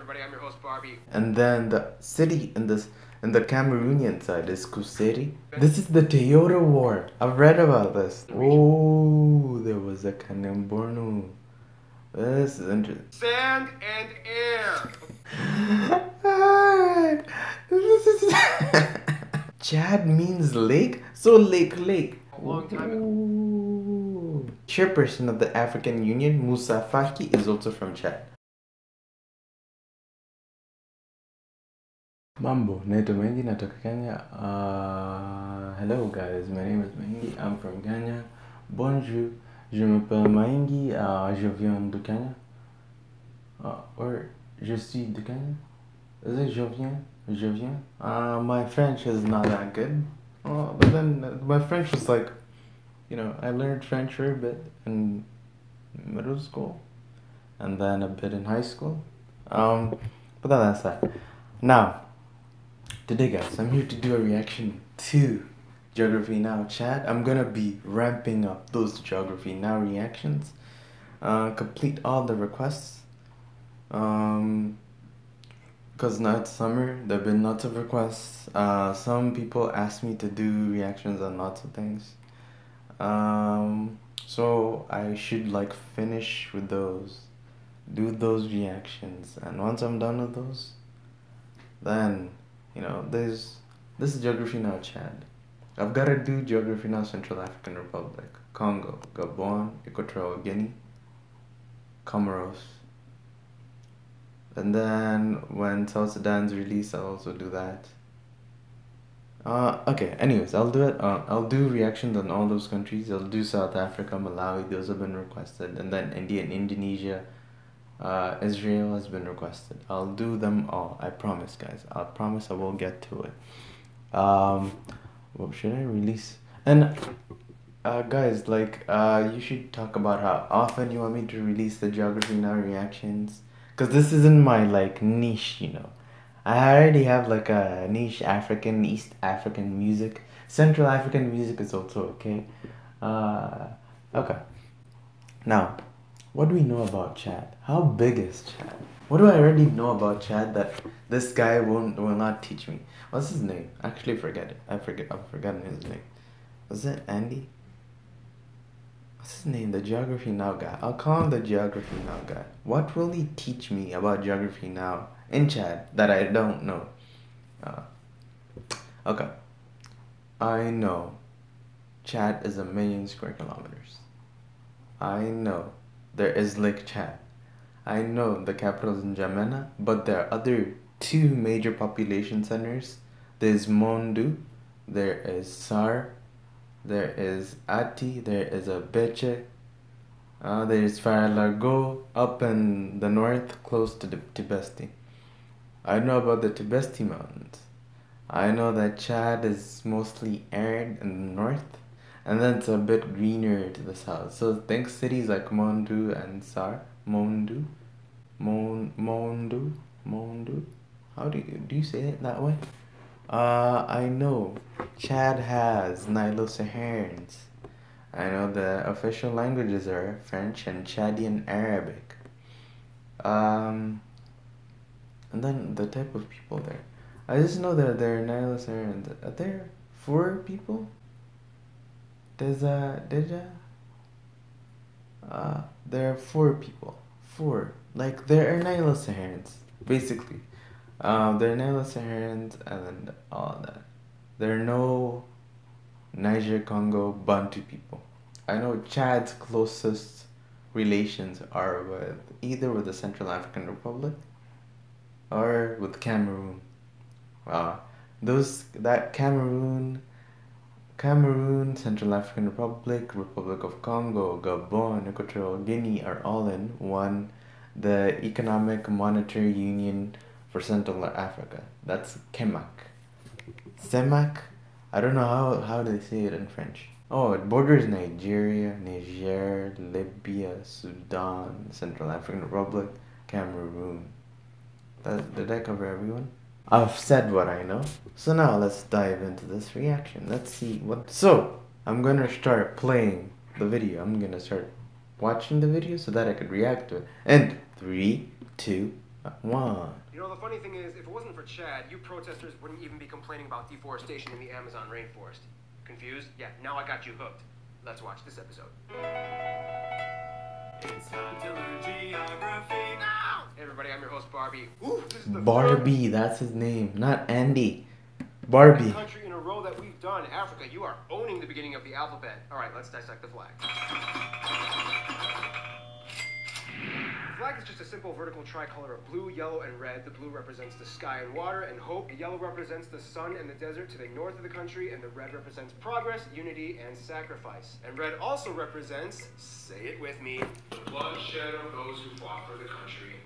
everybody? I'm your host, Barbie. And then the city in the Cameroonian side is Kuseri. This is the Toyota War. I've read about this. Oh, there was a Kanemborno. This is interesting. Sand and air. Alright. Chad means lake, so lake. A long time ago. Ooh. Chairperson of the African Union, Musa Faki, is also from Chad. Mambo, naitwa MAINGI, natoka Kenya. Hello guys, my name is MAINGI, I'm from Kenya. Bonjour, je m'appelle MAINGI, je viens de Kenya. Or, je suis de Kenya. Is it je viens? My French is not that good. But then my French is like, you know, I learned French for a bit in middle school. And then a bit in high school. But then that's that. Now, today guys, I'm here to do a reaction to Geography Now Chad. I'm gonna be ramping up those Geography Now reactions. Complete all the requests. Because now it's summer, there have been lots of requests. Some people asked me to do reactions on lots of things. So I should like finish with those, do those reactions, and once I'm done with those, then, you know, this is Geography Now Chad. I've got to do Geography Now Central African Republic, Congo, Gabon, Equatorial Guinea, Comoros. And then when South Sudan's released, I'll also do that. Okay, anyways, I'll do it. I'll do reactions on all those countries. I'll do South Africa, Malawi, those have been requested. And then India and Indonesia, Israel has been requested. I'll do them all. I promise, guys. I promise I will get to it. What should I release? And guys, like, you should talk about how often you want me to release the Geography Now reactions. Because this isn't my, like, niche, you know. I already have, like, a niche East African music. Central African music is also okay. Okay. Now, what do we know about Chad? How big is Chad? What do I already know about Chad that this guy will not teach me? What's his name? Actually, forget it. I've forgotten his name. Was it Andy? What's his name? The Geography Now guy. I'll call him the Geography Now guy. What will he teach me about Geography Now in Chad that I don't know? Okay. I know Chad is 1 million square kilometers. I know there is Lake Chad. I know the capital is in N'Djamena, but there are other 2 major population centers. There's Mondu, there is Sar, there is Ati, there is Abeche, there is Faralargo up in the north close to the Tibesti. I know about the Tibesti Mountains. I know that Chad is mostly arid in the north, and then it's a bit greener to the south. So think cities like Mondu and Sar. Mondu. How do you say it that way? I know Chad has Nilo-Saharans. I know the official languages are French and Chadian Arabic. And then the type of people there. I just know that there are Nilo-Saharans. Are there 4 people? There are 4 people. 4. Like, there are Nilo-Saharans, basically. There are Nilo-Saharans and all that. There are no Niger, Congo, Bantu people. I know Chad's closest relations are either with the Central African Republic or with Cameroon. Cameroon, Central African Republic, Republic of Congo, Gabon, Equatorial Guinea are all in one, the Economic Monetary Union for Central Africa. That's CEMAC. CEMAC? I don't know how they say it in French. Oh, it borders Nigeria, Niger, Libya, Sudan, Central African Republic, Cameroon. Did I cover everyone? I've said what I know, so now let's dive into this reaction. Let's see what... So, I'm gonna start playing the video. I'm gonna start watching the video so that I could react to it. And 3, 2, One. You know, the funny thing is, if it wasn't for Chad, you protesters wouldn't even be complaining about deforestation in the Amazon rainforest. Confused? Yeah, now I got you hooked. Let's watch this episode. It's time to learn geography now! Hey everybody, I'm your host Barbie. Ooh, this is the Barbie, that's his name, not Andy. Barbie. country in a row that we've done. Africa, you are owning the beginning of the alphabet. All right, let's dissect the flag. The flag is just a simple vertical tricolor of blue, yellow, and red. The blue represents the sky and water and hope. The yellow represents the sun and the desert to the north of the country, and the red represents progress, unity, and sacrifice. And red also represents, say it with me, the bloodshed of those who fought for the country.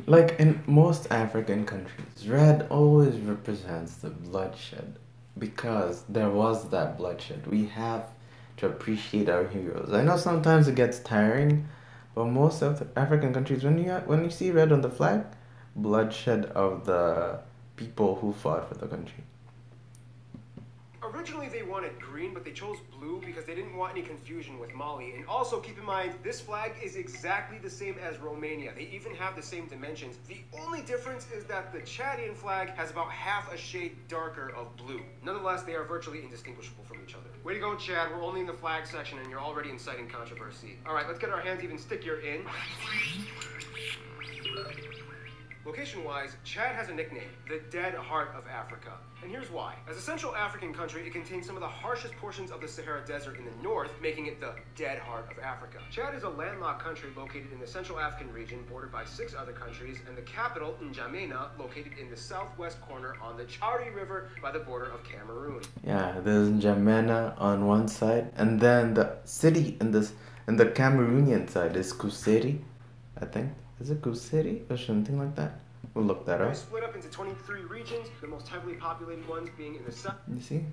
Like in most African countries, red always represents the bloodshed because there was that bloodshed. We have to appreciate our heroes. I know sometimes it gets tiring, but most of the African countries, when you see red on the flag, bloodshed of the people who fought for the country. Originally they wanted green, but they chose blue because they didn't want any confusion with Mali. And also keep in mind, this flag is exactly the same as Romania. They even have the same dimensions. The only difference is that the Chadian flag has about half a shade darker of blue. Nonetheless, they are virtually indistinguishable from each other. Way to go, Chad. We're only in the flag section and you're already inciting controversy. All right, let's get our hands even stickier in. Location-wise, Chad has a nickname, the Dead Heart of Africa. And here's why. As a Central African country, it contains some of the harshest portions of the Sahara Desert in the north, making it the Dead Heart of Africa. Chad is a landlocked country located in the Central African region, bordered by 6 other countries, and the capital, N'Djamena, located in the southwest corner on the Chari River by the border of Cameroon. Yeah, there's N'Djamena on one side, and then the city in the Cameroonian side is Kuseri, I think. Is it Kuseri or something like that? We'll look that up. It's split up into 23 regions, the most heavily populated ones being in the south. You see?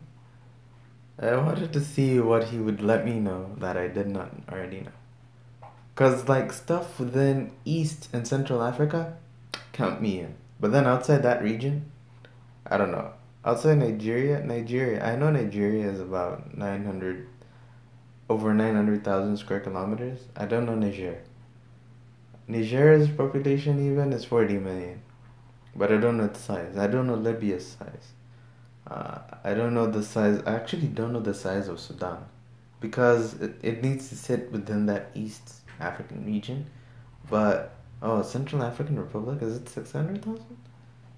I wanted to see what he would let me know that I did not already know. Because, like, stuff within East and Central Africa, count me in. But then outside that region, I don't know. Outside Nigeria, I know Nigeria is about over 900,000 square kilometers. I don't know Niger. Niger's population even is 40 million. But I don't know its size. I don't know Libya's size. I don't know the size. I actually don't know the size of Sudan. Because it needs to sit within that East African region. But, Central African Republic, is it 600,000?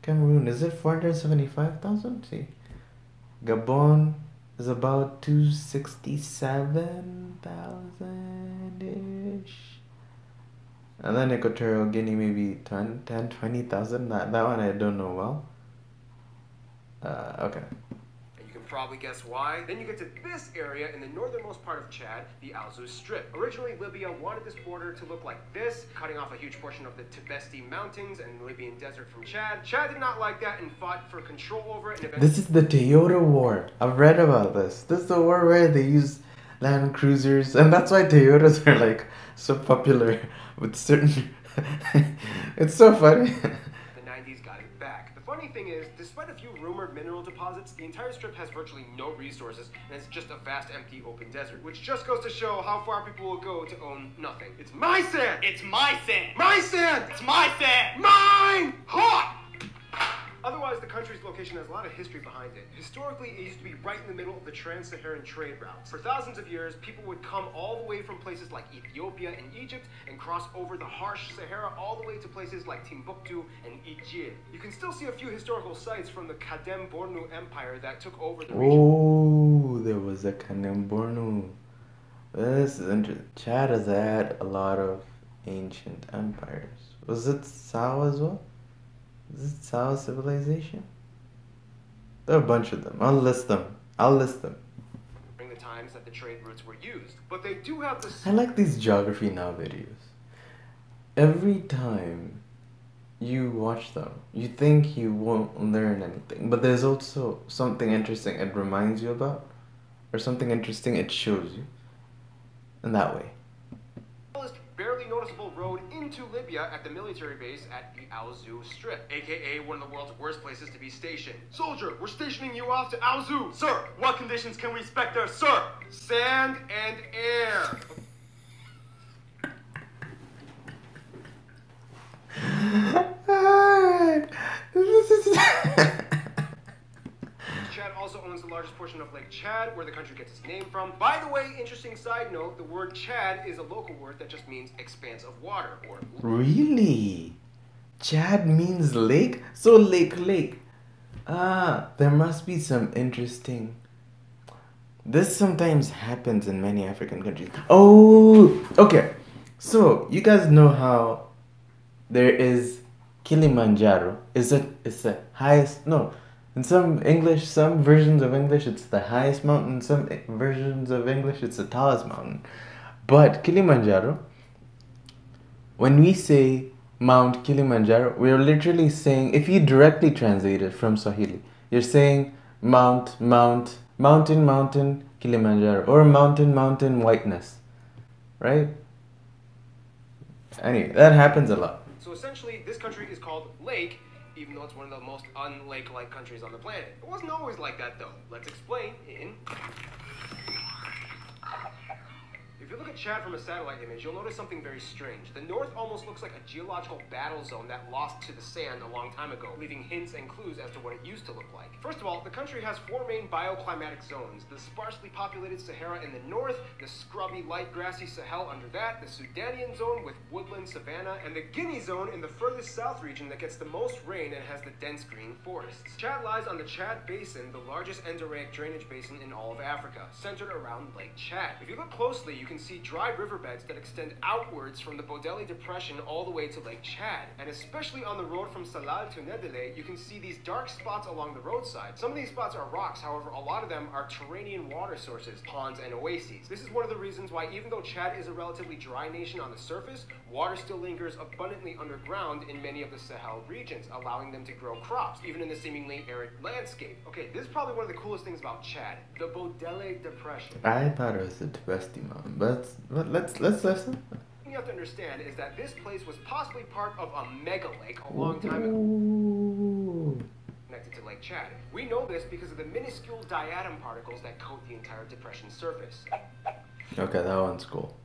Cameroon, is it 475,000? See. Gabon is about 267,000-ish. And then Equatorial Guinea, maybe 20,000. That one I don't know well. Okay. And you can probably guess why. Then you get to this area in the northernmost part of Chad, the Alzou Strip. Originally, Libya wanted this border to look like this, cutting off a huge portion of the Tibesti Mountains and the Libyan desert from Chad. Chad did not like that and fought for control over it. And this is the Toyota War. I've read about this. This is the war where they use Land Cruisers, and that's why Toyotas are like so popular with certain. It's so funny. The 90s got it back. The funny thing is, despite a few rumored mineral deposits, the entire strip has virtually no resources, and it's just a vast, empty, open desert, which just goes to show how far people will go to own nothing. It's my sand! It's my sand! My sand! It's my sand! Mine! Hot! Otherwise, the country's location has a lot of history behind it. Historically, it used to be right in the middle of the trans-Saharan trade routes. For thousands of years, people would come all the way from places like Ethiopia and Egypt and cross over the harsh Sahara all the way to places like Timbuktu and Egypt. You can still see a few historical sites from the Kadem Bornu Empire that took over the region. Oh, there was a Kadem Bornu. This is interesting. Chad has had a lot of ancient empires. Was it Sao as well? Is it Sao civilization? There are a bunch of them. I'll list them. During the times that the trade routes were used. But they do have the... I like these Geography Now videos. Every time you watch them, you think you won't learn anything. But there's also something interesting it reminds you about. Or something interesting it shows you. In that way. Barely noticeable road into Libya at the military base at the Alzou Strip, aka one of the world's worst places to be stationed. Soldier, we're stationing you off to Alzou. Sir, what conditions can we expect there, sir? Sand and air. largest portion of Lake Chad, where the country gets its name from. By the way, interesting side note, the word Chad is a local word that just means expanse of water, or... Really? Chad means lake? So lake. Ah, there must be some interesting... This sometimes happens in many African countries. Oh, okay. So, you guys know how there is Kilimanjaro. It's the highest... No, in some versions of English, it's the highest mountain. In some versions of English, it's the tallest mountain. But Kilimanjaro, when we say Mount Kilimanjaro, we're literally saying, if you directly translate it from Swahili, you're saying mountain, Kilimanjaro, or mountain, whiteness, right? Anyway, that happens a lot. So essentially, this country is called Lake, even though it's one of the most unlake-like countries on the planet. It wasn't always like that, though. Let's explain in... If you look at Chad from a satellite image, you'll notice something very strange. The north almost looks like a geological battle zone that lost to the sand a long time ago, leaving hints and clues as to what it used to look like. First of all, the country has 4 main bioclimatic zones. The sparsely populated Sahara in the north, the scrubby light grassy Sahel under that, the Sudanian zone with woodland savanna, and the Guinea zone in the furthest south region that gets the most rain and has the dense green forests. Chad lies on the Chad Basin, the largest endorheic drainage basin in all of Africa, centered around Lake Chad. If you look closely, you can see dry riverbeds that extend outwards from the Bodeli Depression all the way to Lake Chad. And especially on the road from Salal to Nedele, you can see these dark spots along the roadside. Some of these spots are rocks, however, a lot of them are terranean water sources, ponds and oases. This is one of the reasons why, even though Chad is a relatively dry nation on the surface, water still lingers abundantly underground in many of the Sahel regions, allowing them to grow crops, even in the seemingly arid landscape. Okay, this is probably one of the coolest things about Chad, the Bodeli Depression. I thought it was the Tibesti Mountain, but let's listen. What you have to understand is that this place was possibly part of a mega lake a long time ago. Ooh. Connected to Lake Chad. We know this because of the minuscule diatom particles that coat the entire depression surface. Okay, that one's cool.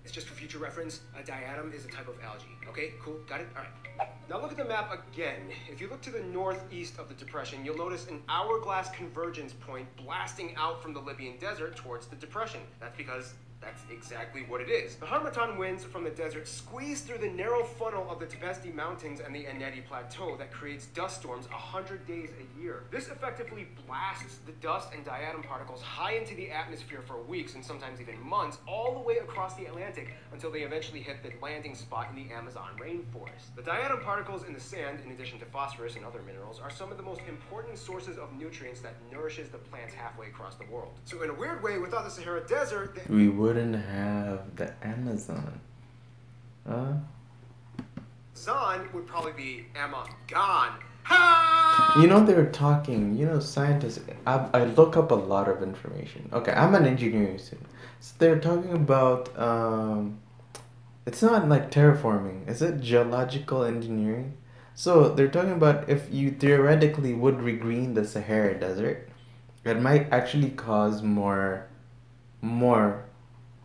It's just for future reference, a diatom is a type of algae. Okay, cool, got it? All right. Now look at the map again. If you look to the northeast of the depression, you'll notice an hourglass convergence point blasting out from the Libyan desert towards the depression. That's because that's exactly what it is. The Harmattan winds from the desert squeeze through the narrow funnel of the Tibesti Mountains and the Enedi Plateau that creates dust storms 100 days a year. This effectively blasts the dust and diatom particles high into the atmosphere for weeks and sometimes even months, all the way across the Atlantic until they eventually hit the landing spot in the Amazon rainforest. The diatom particles in the sand, in addition to phosphorus and other minerals, are some of the most important sources of nutrients that nourishes the plants halfway across the world. So in a weird way, without the Sahara Desert, we wouldn't have the Amazon. Huh? Zon would probably be Amagon. You know, they're talking, scientists, I look up a lot of information. Okay, I'm an engineering student. So they're talking about, it's not like terraforming, is it geological engineering? So they're talking about if you theoretically would regreen the Sahara Desert, it might actually cause more,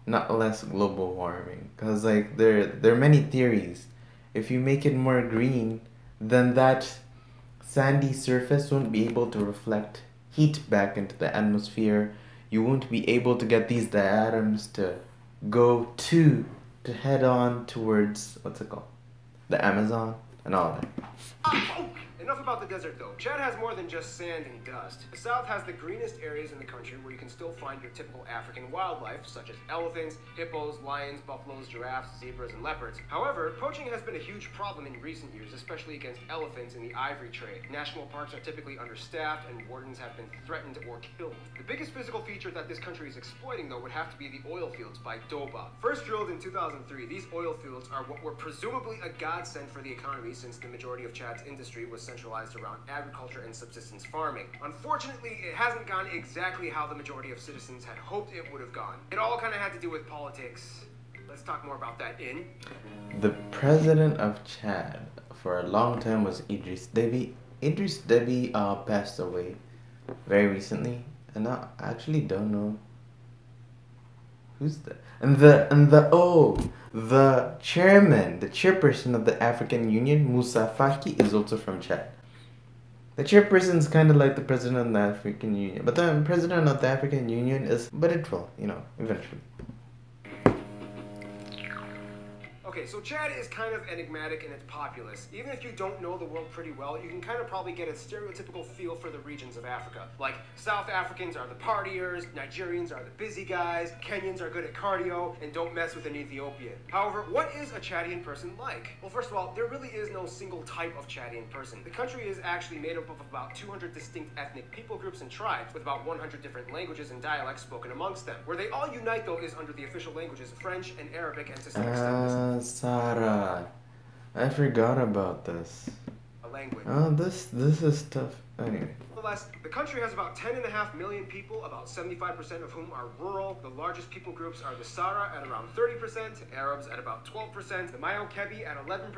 not less global warming. Because like there are many theories. If you make it more green, then that sandy surface won't be able to reflect heat back into the atmosphere. You won't be able to get these diatoms to go to head on towards, what's it called? The Amazon and all that. Enough about the desert though. Chad has more than just sand and dust. The south has the greenest areas in the country where you can still find your typical African wildlife, such as elephants, hippos, lions, buffaloes, giraffes, zebras, and leopards. However, poaching has been a huge problem in recent years, especially against elephants in the ivory trade. National parks are typically understaffed and wardens have been threatened or killed. The biggest physical feature that this country is exploiting though would have to be the oil fields by Doba. First drilled in 2003, these oil fields are what were presumably a godsend for the economy since the majority of Chad's industry was centralized around agriculture and subsistence farming. Unfortunately, it hasn't gone exactly how the majority of citizens had hoped it would have gone. It all kind of had to do with politics. Let's talk more about that in... The president of Chad for a long time was Idris Deby. Idris Deby passed away very recently, and I actually don't know who's that. The chairperson of the African Union, Musa Faki, is also from Chad. The chairperson is kind of like the president of the African Union, but the president of the African Union is, but it will, eventually. Okay, so Chad is kind of enigmatic in its populace. Even if you don't know the world pretty well, you can kind of probably get a stereotypical feel for the regions of Africa. Like, South Africans are the partiers, Nigerians are the busy guys, Kenyans are good at cardio, and don't mess with an Ethiopian. However, what is a Chadian person like? Well, first of all, there really is no single type of Chadian person. The country is actually made up of about 200 distinct ethnic people groups and tribes, with about 100 different languages and dialects spoken amongst them. Where they all unite, though, is under the official languages French and Arabic, and to some extent Sarah, I forgot about this. a language. Oh, this is tough. Anyway. Nonetheless, the country has about 10.5 million people, about 75% of whom are rural. The largest people groups are the Sara at around 30%, Arabs at about 12%, the Mayo-Kebi at 11%,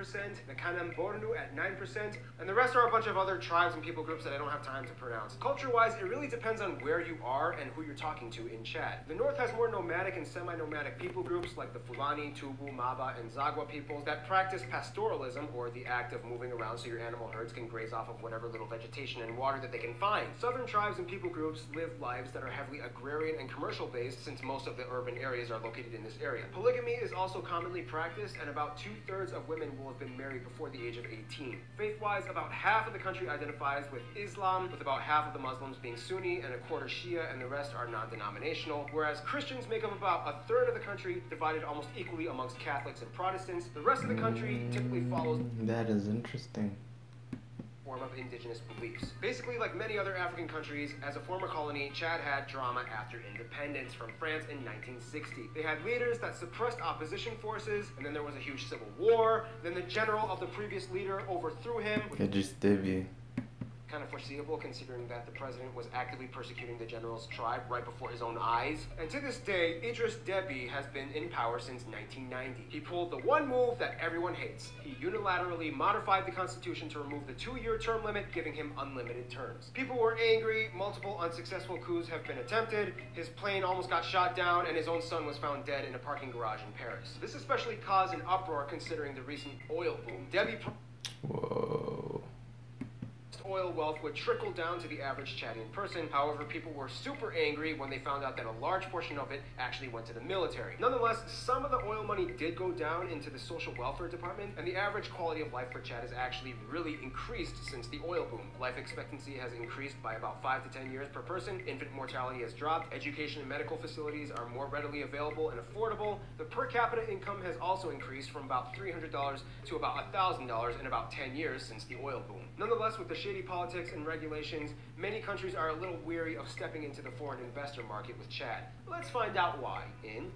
the Kanem-Bornu at 9%, and the rest are a bunch of other tribes and people groups that I don't have time to pronounce. Culture-wise, it really depends on where you are and who you're talking to in Chad. The north has more nomadic and semi-nomadic people groups like the Fulani, Tubu, Maba, and Zagwa peoples that practice pastoralism, or the act of moving around so your animal herds can graze off of whatever little vegetation and water that they can find. Southern tribes and people groups live lives that are heavily agrarian and commercial based, since most of the urban areas are located in this area. Polygamy is also commonly practiced, and about 2/3 of women will have been married before the age of 18. Faith-wise, about half of the country identifies with Islam, with about half of the Muslims being Sunni and a quarter Shia, and the rest are non-denominational, whereas Christians make up about 1/3 of the country, divided almost equally amongst Catholics and Protestants. The rest of the country typically follows That is interesting. form of indigenous beliefs. Basically, like many other African countries, as a former colony, Chad had drama after independence from France in 1960. They had leaders that suppressed opposition forces, and then there was a huge civil war. Then the general of the previous leader overthrew him. Idris Deby. Kind of foreseeable, considering that the president was actively persecuting the general's tribe right before his own eyes. And to this day, Idris Deby has been in power since 1990. He pulled the one move that everyone hates. He unilaterally modified the constitution to remove the 2-year term limit, giving him unlimited terms. People were angry, multiple unsuccessful coups have been attempted, his plane almost got shot down, and his own son was found dead in a parking garage in Paris. This especially caused an uproar considering the recent oil boom. Deby Whoa. oil wealth would trickle down to the average Chadian person. However, people were super angry when they found out that a large portion of it actually went to the military. Nonetheless, some of the oil money did go down into the social welfare department, and the average quality of life for Chad has actually really increased since the oil boom. Life expectancy has increased by about 5 to 10 years per person. Infant mortality has dropped. Education and medical facilities are more readily available and affordable. The per capita income has also increased from about $300 to about $1,000 in about 10 years since the oil boom. Nonetheless, with the shady politics and regulations, many countries are a little weary of stepping into the foreign investor market with Chad. Let's find out why in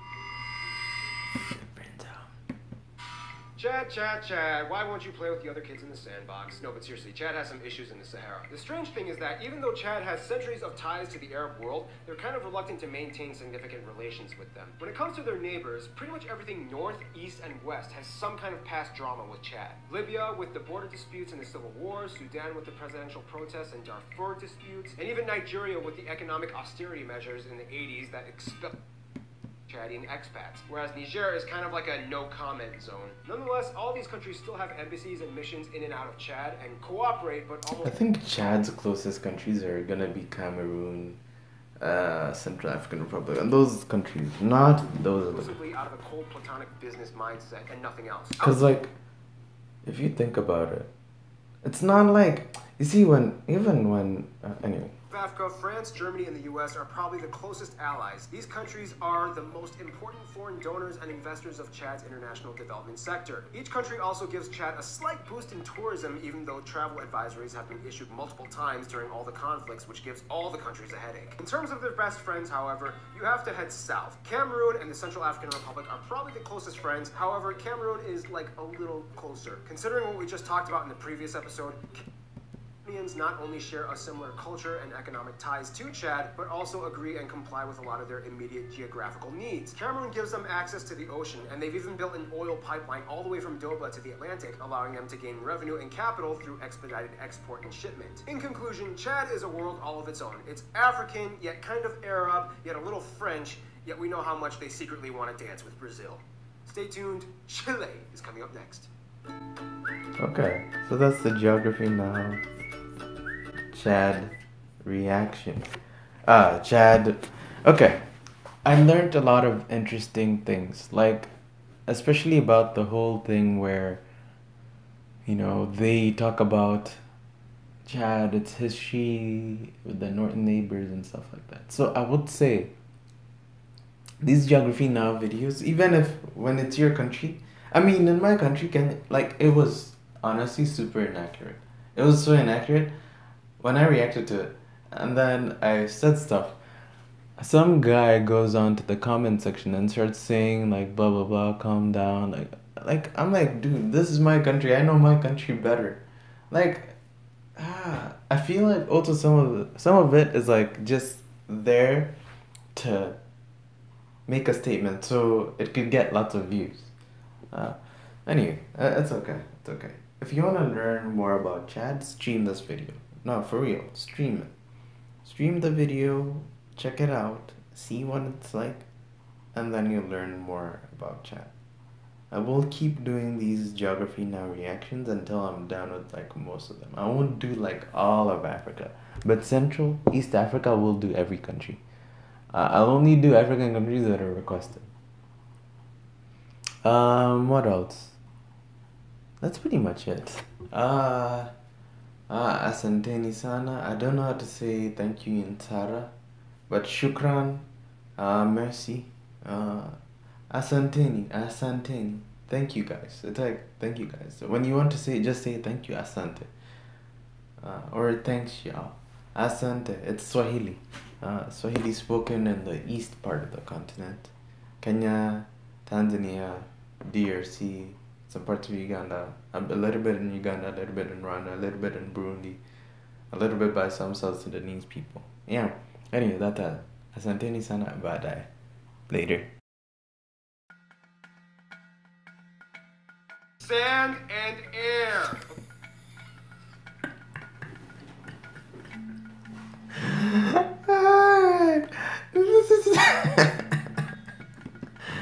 Chad, why won't you play with the other kids in the sandbox? No, but seriously, Chad has some issues in the Sahara. The strange thing is that even though Chad has centuries of ties to the Arab world, they're kind of reluctant to maintain significant relations with them. When it comes to their neighbors, pretty much everything north, east, and west has some kind of past drama with Chad. Libya with the border disputes and the civil war, Sudan with the presidential protests and Darfur disputes, and even Nigeria with the economic austerity measures in the 80s that expelled Chadian expats, whereas Niger is kind of like a no-comment zone. Nonetheless, all these countries still have embassies and missions in and out of Chad and cooperate, but almost... I think Chad's closest countries are gonna be Cameroon, Central African Republic, and those countries, not those other. Exclusively out of a cold platonic business mindset and nothing else. Because, like, if you think about it, it's not like, you see, anyway. Africa, France, Germany, and the US are probably the closest allies. These countries are the most important foreign donors and investors of Chad's international development sector. Each country also gives Chad a slight boost in tourism, even though travel advisories have been issued multiple times during all the conflicts, which gives all the countries a headache. In terms of their best friends, however, you have to head south. Cameroon and the Central African Republic are probably the closest friends. However, Cameroon is like a little closer. Considering what we just talked about in the previous episode, Kenyans not only share a similar culture and economic ties to Chad, but also agree and comply with a lot of their immediate geographical needs. Cameroon gives them access to the ocean, and they've even built an oil pipeline all the way from Doba to the Atlantic, allowing them to gain revenue and capital through expedited export and shipment. In conclusion, Chad is a world all of its own. It's African, yet kind of Arab, yet a little French, yet we know how much they secretly want to dance with Brazil. Stay tuned, Chile is coming up next. Okay, so that's the geography now. Chad reaction. Chad. Okay. I learned a lot of interesting things, like, especially about the whole thing where, they talk about Chad, it's history with the northern neighbors and stuff like that. So I would say these Geography Now videos, even if when it's your country, I mean, in my country, it was honestly super inaccurate. It was so inaccurate when I reacted to it, and then I said stuff. Some guy goes on to the comment section and starts saying like blah blah blah, calm down, like I'm like, dude, this is my country. I know my country better. Like, I feel like also some of it is like just there to make a statement so it could get lots of views. Anyway, it's okay. It's okay. If you want to learn more about Chad, stream this video. No, for real, stream it. Stream the video, check it out, see what it's like, and then you'll learn more about Chad. I will keep doing these Geography Now reactions until I'm done with like most of them. I won't do like all of Africa, but Central, East Africa, will do every country. I'll only do African countries that are requested. What else? That's pretty much it. Asanteni sana. I don't know how to say thank you in Tara, but shukran, merci, asanteni. Thank you guys. It's like thank you guys. When you want to say, just say thank you, asante, or thanks y'all. Asante. It's Swahili. Swahili spoken in the east part of the continent. Kenya, Tanzania, DRC, some parts of Uganda, a little bit in Uganda, a little bit in Rwanda, a little bit in Burundi, a little bit by some South Sudanese people. Yeah. Anyway, that's that. Asanteni sana, baadaye. Later. Sand and air.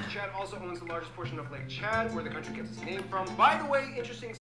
Chad also owns the largest portion of Lake Chad, where the country gets its name from. By the way, interesting